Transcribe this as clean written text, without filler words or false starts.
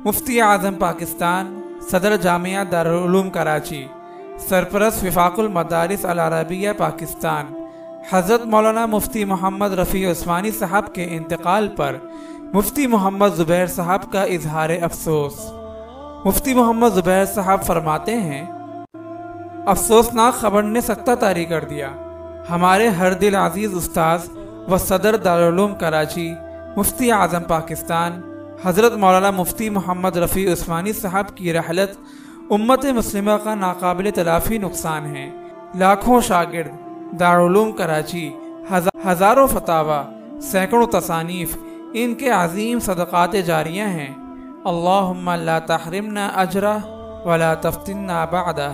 मुफ्ती आज़म पाकिस्तान, सदर जामिया दारुल उलूम कराची, सरपरस्त वफाकुल मदारिस अल अरबिया पाकिस्तान, हज़रत मौलाना मुफ्ती मोहम्मद रफ़ी उस्मानी साहब के इंतकाल पर मुफ्ती मोहम्मद ज़ुबैर साहब का इजहार अफसोस। मुफ्ती मोहम्मद ज़ुबैर साहब फरमाते हैं, अफसोसनाक खबर ने सख्ता तारी कर दिया। हमारे हर दिल अजीज़ उस्ताद व सदर दारुल उलूम कराची, मुफ्ती आज़म पाकिस्तान हज़रत मौलाना मुफ्ती मोहम्मद रफ़ी उस्मानी साहब की रहलत उम्मत मुस्लिमा का नाकाबिल तलाफ़ी नुकसान है। लाखों शागिर्द, दारुल उलूम कराची, हज़ारों फतावा, सैकड़ों तसानीफ़ इनके अज़ीम सदक़ात जारियाँ हैं। अल्लाहुम्मा ला तहरिमना अजरा वला तफ्तिन्ना बअदा।